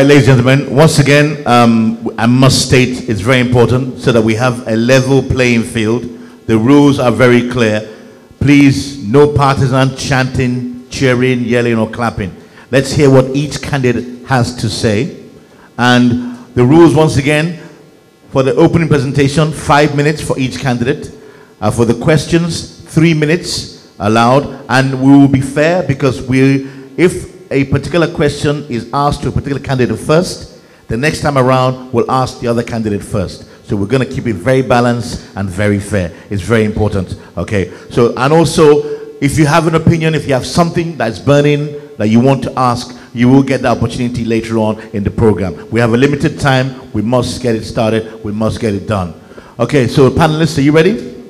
Ladies and gentlemen, once again, I must state it's very important so that we have a level playing field. The rules are very clear. Please, no partisan chanting, cheering, yelling, or clapping. Let's hear what each candidate has to say. And the rules, once again, for the opening presentation, 5 minutes for each candidate. For the questions, 3 minutes allowed. And we will be fair because if a particular question is asked to a particular candidate first, the next time around we'll ask the other candidate first. So we're going to keep it very balanced and very fair. It's very important. Okay. So, and also, if you have an opinion, if you have something that's burning that you want to ask, you will get the opportunity later on in the program. We have a limited time. We must get it started. We must get it done. Okay. So panelists, are you ready?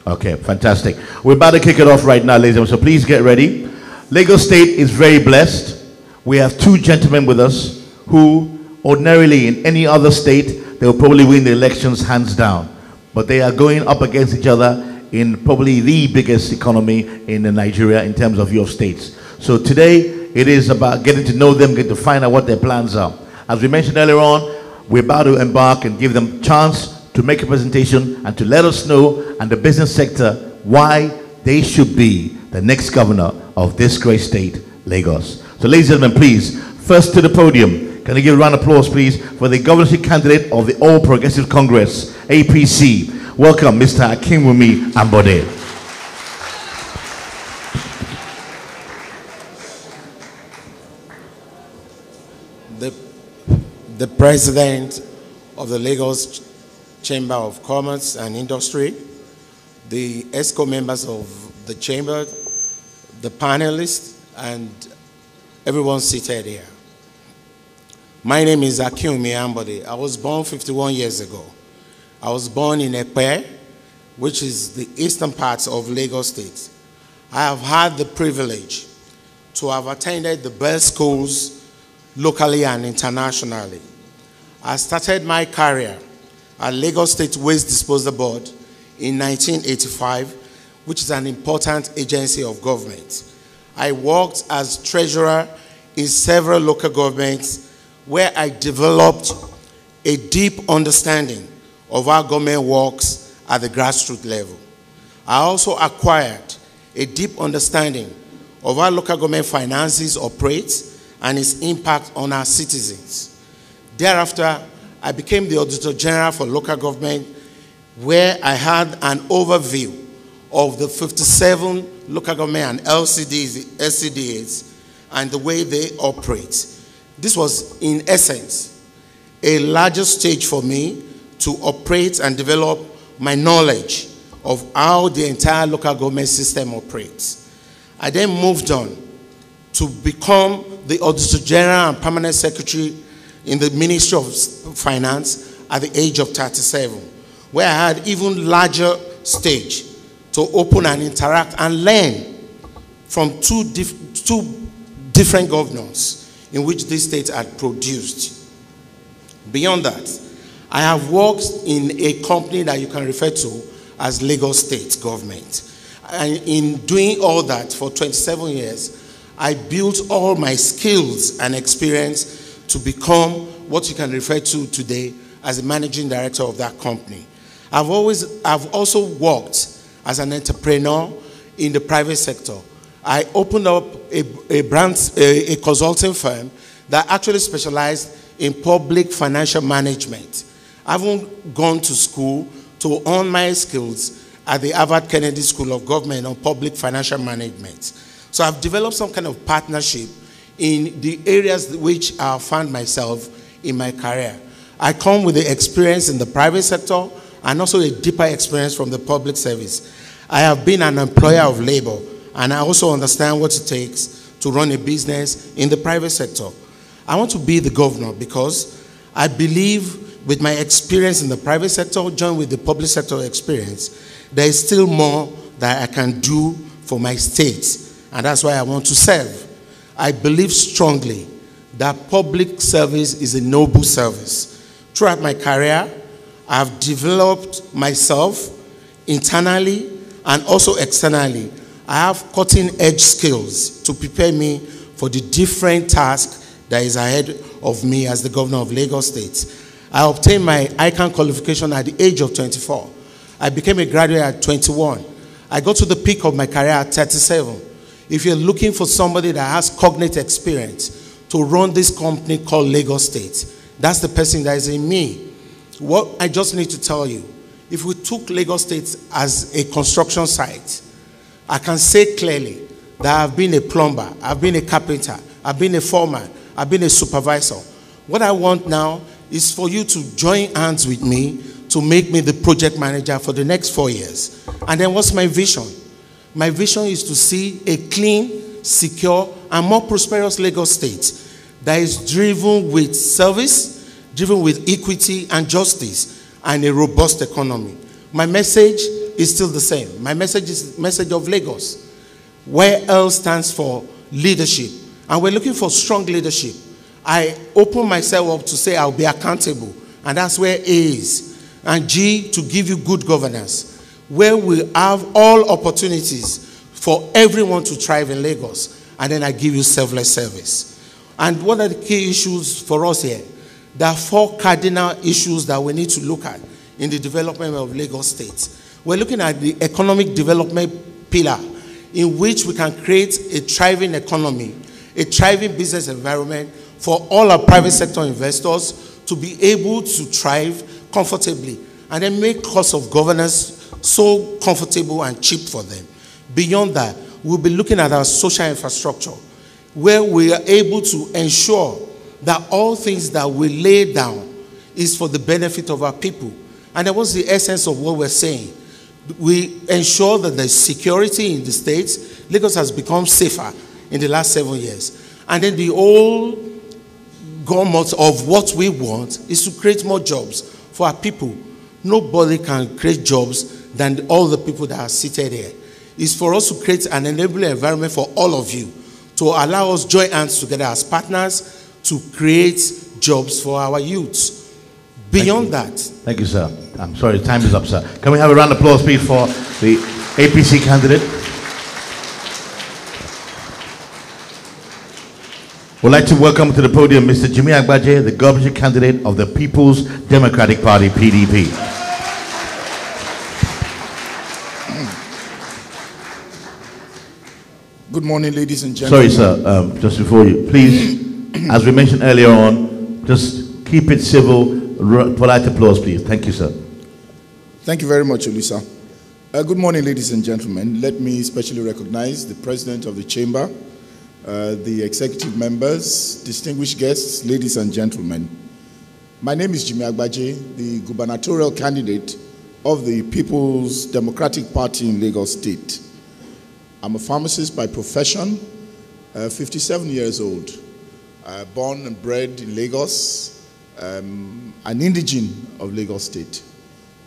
Okay. Fantastic. We're about to kick it off right now, ladies and gentlemen. So please get ready. Lagos State is very blessed. We have two gentlemen with us who ordinarily in any other state, they will probably win the elections hands down. But they are going up against each other in probably the biggest economy in Nigeria in terms of your states. So today, it is about getting to know them, getting to find out what their plans are. As we mentioned earlier on, we're about to embark and give them a chance to make a presentation and to let us know, and the business sector, why they should be the next governor of this great state, Lagos. So ladies and gentlemen, please, first to the podium. Can I give a round of applause, please, for the governorship candidate of the All Progressive Congress, APC. Welcome, Mr. Akinwunmi Ambode. The President of the Lagos Chamber of Commerce and Industry, the ESCO members of the Chamber, the panelists, and everyone seated here. My name is Akinwunmi Ambode. I was born 51 years ago. I was born in Epe, which is the eastern part of Lagos State. I have had the privilege to have attended the best schools locally and internationally. I started my career at Lagos State Waste Disposal Board in 1985, which is an important agency of government. I worked as treasurer in several local governments where I developed a deep understanding of how government works at the grassroots level. I also acquired a deep understanding of how local government finances operate and its impact on our citizens. Thereafter, I became the Auditor General for local government, where I had an overview of the 57 local government and LCDs and the way they operate. This was, in essence, a larger stage for me to operate and develop my knowledge of how the entire local government system operates. I then moved on to become the Auditor General and Permanent Secretary in the Ministry of Finance at the age of 37, where I had even larger stage to open and interact and learn from two different governors in which this state had produced. Beyond that, I have worked in a company that you can refer to as Lagos State Government. And in doing all that for 27 years, I built all my skills and experience to become what you can refer to today as the managing director of that company. I've also worked as an entrepreneur in the private sector. I opened up a consulting firm that actually specialized in public financial management. I haven't gone to school to earn my skills at the Harvard Kennedy School of Government on public financial management. So I've developed some kind of partnership in the areas which I found myself in my career. I come with the experience in the private sector and also a deeper experience from the public service. I have been an employer of labor, and I also understand what it takes to run a business in the private sector. I want to be the governor because I believe with my experience in the private sector, joined with the public sector experience, there is still more that I can do for my state, and that's why I want to serve. I believe strongly that public service is a noble service. Throughout my career, I have developed myself internally and also externally. I have cutting-edge skills to prepare me for the different tasks that is ahead of me as the governor of Lagos State. I obtained my ICANN qualification at the age of 24. I became a graduate at 21. I got to the peak of my career at 37. If you're looking for somebody that has cognate experience to run this company called Lagos State, that's the person that is in me. What I just need to tell you, if we took Lagos State as a construction site, I can say clearly that I've been a plumber, I've been a carpenter, I've been a foreman, I've been a supervisor. What I want now is for you to join hands with me to make me the project manager for the next 4 years. And then what's my vision? My vision is to see a clean, secure, and more prosperous Lagos State that is driven with service, driven with equity and justice, and a robust economy. My message is still the same. My message is the message of Lagos, where L stands for leadership. And we're looking for strong leadership. I open myself up to say I'll be accountable, and that's where A is. And G, to give you good governance, where we have all opportunities for everyone to thrive in Lagos, and then I give you selfless service. And what are the key issues for us here? There are 4 cardinal issues that we need to look at in the development of Lagos State. We're looking at the economic development pillar, in which we can create a thriving economy, a thriving business environment for all our private sector investors to be able to thrive comfortably, and then make cost of governance so comfortable and cheap for them. Beyond that, we'll be looking at our social infrastructure, where we are able to ensure that all things that we lay down is for the benefit of our people. And that was the essence of what we're saying. We ensure that there's security in the states. Lagos has become safer in the last 7 years. And then the whole gamut of what we want is to create more jobs for our people. Nobody can create jobs than all the people that are seated here. It's for us to create an enabling environment for all of you, to allow us join hands together as partners to create jobs for our youths. Beyond that. Thank you, sir. I'm sorry, time is up, sir. Can we have a round of applause, please, for the APC candidate? We'd like to welcome to the podium Mr. Jimi Agbaje, the governorship candidate of the People's Democratic Party, PDP. Good morning, ladies and gentlemen. Sorry, sir, just before you, please, as we mentioned earlier on, just keep it civil, polite applause, please. Thank you, sir. Thank you very much, Olisa. Good morning, ladies and gentlemen. Let me especially recognize the president of the chamber, the executive members, distinguished guests, ladies and gentlemen. My name is Jimi Agbaje, the gubernatorial candidate of the People's Democratic Party in Lagos State. I'm a pharmacist by profession, 57 years old, born and bred in Lagos, an indigene of Lagos State.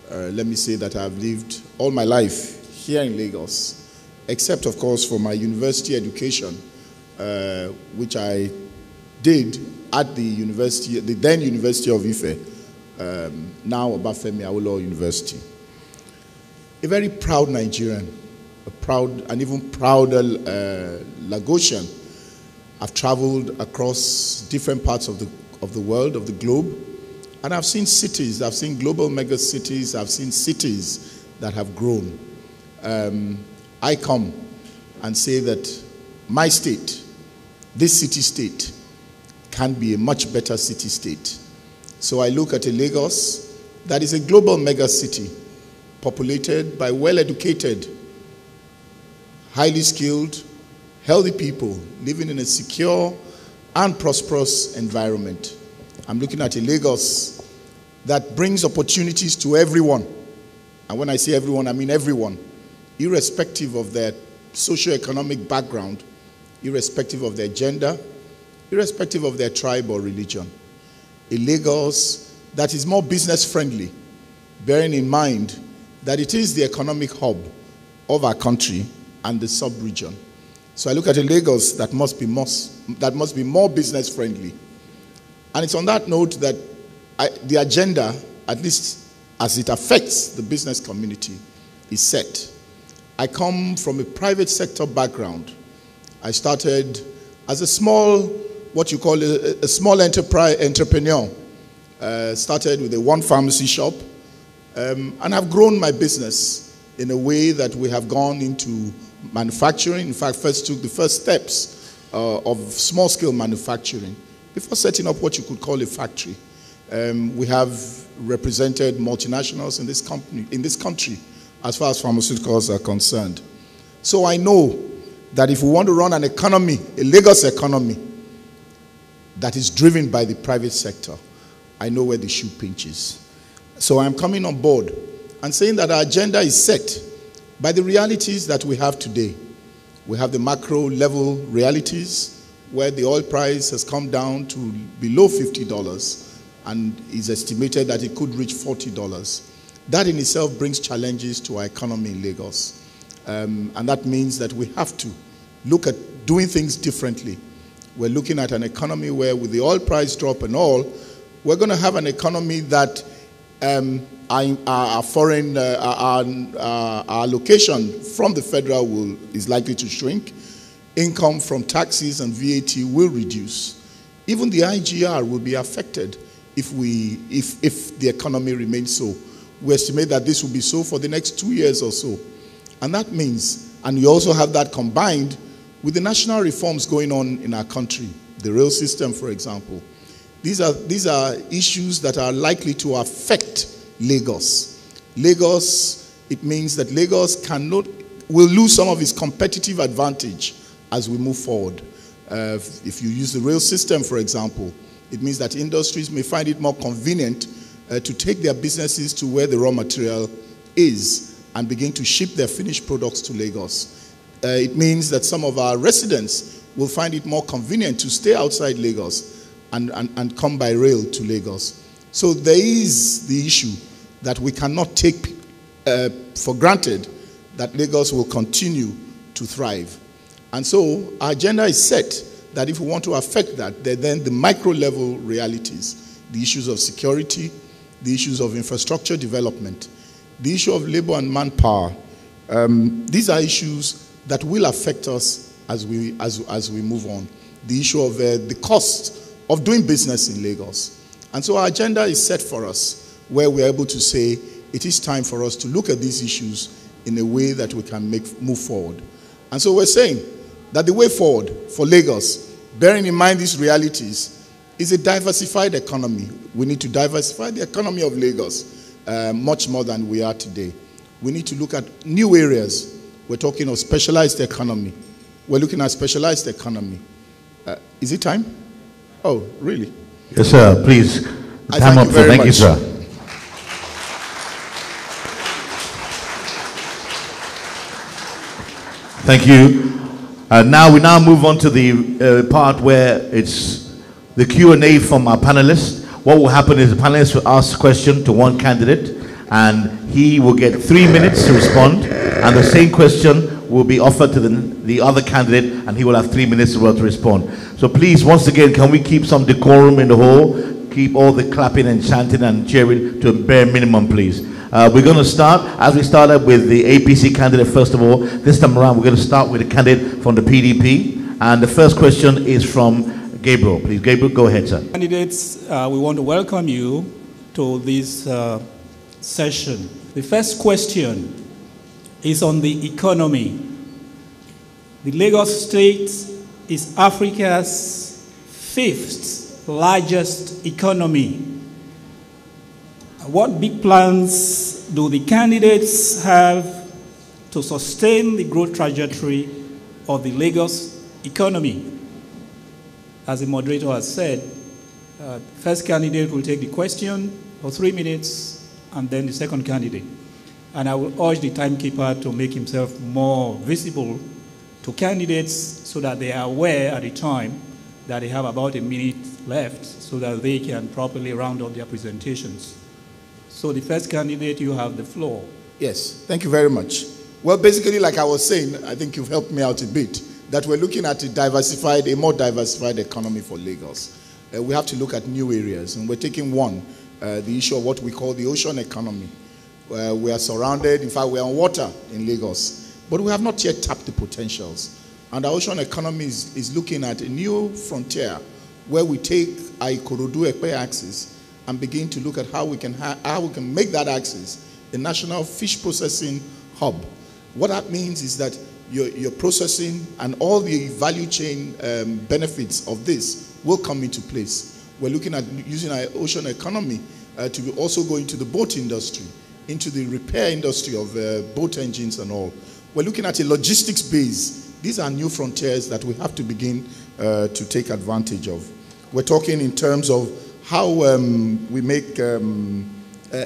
Let me say that I've lived all my life here in Lagos, except, of course, for my university education, which I did at the university, the then University of Ife, now Obafemi Awolowo University. A very proud Nigerian, a proud and even prouder Lagosian. I've traveled across different parts of the world, of the globe, and I've seen cities, I've seen global mega cities, I've seen cities that have grown. I come and say that my state, this city-state, can be a much better city-state. So I look at a Lagos that is a global mega city, populated by well-educated, highly skilled, healthy people living in a secure and prosperous environment. I'm looking at a Lagos that brings opportunities to everyone. And when I say everyone, I mean everyone, irrespective of their socioeconomic background, irrespective of their gender, irrespective of their tribe or religion. A Lagos that is more business friendly, bearing in mind that it is the economic hub of our country and the sub-region. So I look at a Lagos that must be more business friendly. And it's on that note that the agenda, at least as it affects the business community, is set. I come from a private sector background. I started as a small what you call a small entrepreneur. Started with a one pharmacy shop, and I've grown my business in a way that we have gone into manufacturing. In fact, first took the first steps of small-scale manufacturing before setting up what you could call a factory. We have represented multinationals in this country as far as pharmaceuticals are concerned. So I know that if we want to run an economy, a Lagos economy, that is driven by the private sector, I know where the shoe pinches. So I'm coming on board and saying that our agenda is set by the realities that we have today. We have the macro level realities where the oil price has come down to below $50 and is estimated that it could reach $40. That in itself brings challenges to our economy in Lagos. And that means that we have to look at doing things differently. We're looking at an economy where with the oil price drop and all, we're going to have an economy that our foreign our allocation from the federal is likely to shrink. Income from taxes and VAT will reduce. Even the IGR will be affected if the economy remains so. We estimate that this will be so for the next 2 years or so. And that means, and we also have that combined with the national reforms going on in our country, the rail system, for example. These are issues that are likely to affect Lagos. Lagos, it means that Lagos will lose some of its competitive advantage as we move forward. If you use the rail system, for example, it means that industries may find it more convenient to take their businesses to where the raw material is and begin to ship their finished products to Lagos. It means that some of our residents will find it more convenient to stay outside Lagos and come by rail to Lagos. So there is the issue that we cannot take for granted that Lagos will continue to thrive. And so our agenda is set that if we want to affect that, then the micro level realities, the issues of security, the issues of infrastructure development, the issue of labor and manpower, these are issues that will affect us as we move on. The issue of the cost of doing business in Lagos. And so our agenda is set for us, where we're able to say it is time for us to look at these issues in a way that we can move forward. And so we're saying that the way forward for Lagos, bearing in mind these realities, is a diversified economy. We need to diversify the economy of Lagos much more than we are today. We need to look at new areas. We're talking of specialized economy. We're looking at specialized economy. Is it time? Oh, really? Yes, sir. Please. Time up, sir. Thank you, sir. Thank you. We now move on to the part where it's the Q&A from our panelists. What will happen is the panelists will ask a question to one candidate, and he will get 3 minutes to respond, and the same question will be offered to the other candidate, and he will have 3 minutes to respond. So please, once again, can we keep some decorum in the hall? Keep all the clapping and chanting and cheering to a bare minimum, please. We're going to start, as we started with the APC candidate first of all. This time around, we're going to start with a candidate from the PDP. And the first question is from Gabriel. Please, Gabriel, go ahead, sir. Candidates, we want to welcome you to this session. The first question is on the economy. The Lagos State is Africa's 5th largest economy. What big plans do the candidates have to sustain the growth trajectory of the Lagos economy? As the moderator has said, first candidate will take the question for 3 minutes, and then the second candidate. And I will urge the timekeeper to make himself more visible to candidates so that they are aware at the time that they have about a minute left so that they can properly round up their presentations. So the first candidate, you have the floor. Yes, thank you very much. Well, basically, like I was saying, I think you've helped me out a bit, that we're looking at a more diversified economy for Lagos. We have to look at new areas, and we're taking one, the issue of what we call the ocean economy. We are surrounded, in fact, we're on water in Lagos, but we have not yet tapped the potentials. And our ocean economy is looking at a new frontier where we take Ikorodu-Ekpe axis and begin to look at how we can make that axis a national fish processing hub. What that means is that your processing and all the value chain benefits of this will come into place. We're looking at using our ocean economy to be also going to the boat industry, into the repair industry of boat engines and all. We're looking at a logistics base. These are new frontiers that we have to begin to take advantage of. We're talking in terms of how we make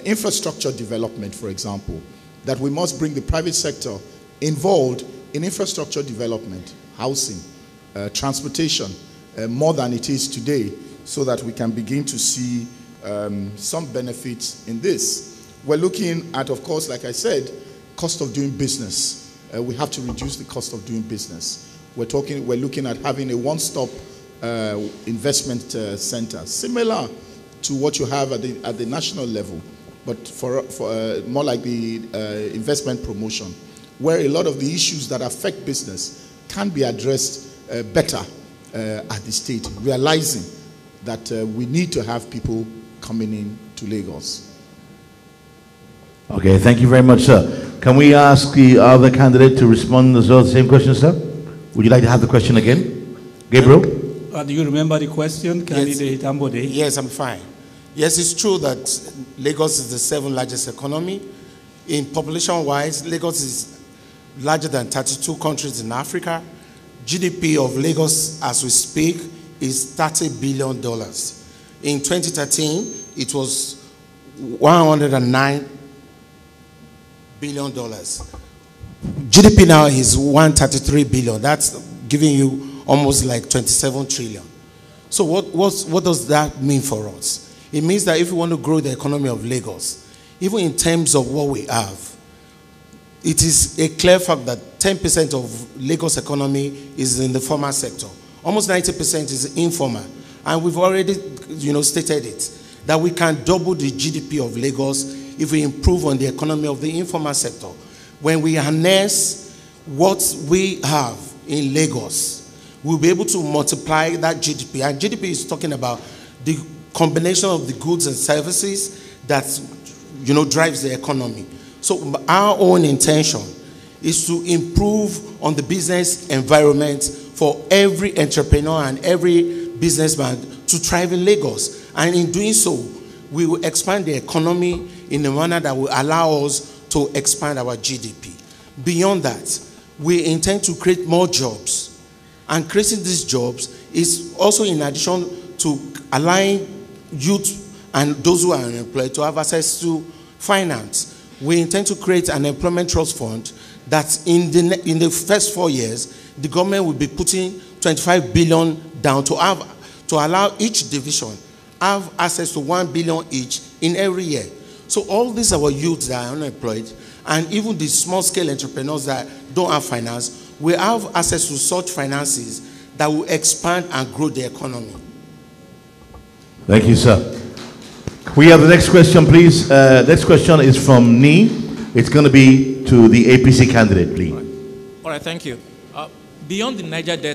infrastructure development, for example, that we must bring the private sector involved in infrastructure development, housing, transportation, more than it is today, so that we can begin to see some benefits in this. We're looking at, of course, like I said, cost of doing business. We have to reduce the cost of doing business. We're looking at having a one-stop investment center, similar to what you have at the national level, but for more like the investment promotion, where a lot of the issues that affect business can be addressed better at the state, realizing that we need to have people coming in to Lagos. Okay, thank you very much, sir. Can we ask the other candidate to respond as well? The same question, sir? Would you like to have the question again? Gabriel? Do you remember the question, candidate Ambode? Yes, I'm fine. Yes, it's true that Lagos is the 7th largest economy. In population-wise, Lagos is larger than 32 countries in Africa. GDP of Lagos, as we speak, is $30 billion. In 2013, it was $109 billion. GDP now is $133 billion. That's giving you almost like 27 trillion. So what does that mean for us? It means that if we want to grow the economy of Lagos, even in terms of what we have, it is a clear fact that 10% of Lagos economy is in the formal sector. Almost 90% is informal. And we've already, stated it, that we can double the GDP of Lagos if we improve on the economy of the informal sector. When we harness what we have in Lagos, we'll be able to multiply that GDP. And GDP is talking about the combination of the goods and services that, drives the economy. So our own intention is to improve on the business environment for every entrepreneur and every businessman to thrive in Lagos. And in doing so, we will expand the economy in a manner that will allow us to expand our GDP. Beyond that, we intend to create more jobs. And creating these jobs is also in addition to allowing youth and those who are unemployed to have access to finance. We intend to create an employment trust fund that in the first 4 years, the government will be putting 25 billion down to allow each division have access to 1 billion each in every year. So all these are our youths that are unemployed, and even the small-scale entrepreneurs that don't have finance will have access to such finances that will expand and grow the economy. Thank you, sir. We have the next question, please. Next question is from Ni. It's going to be to the APC candidate, please. All right, thank you. Beyond the Niger Delta,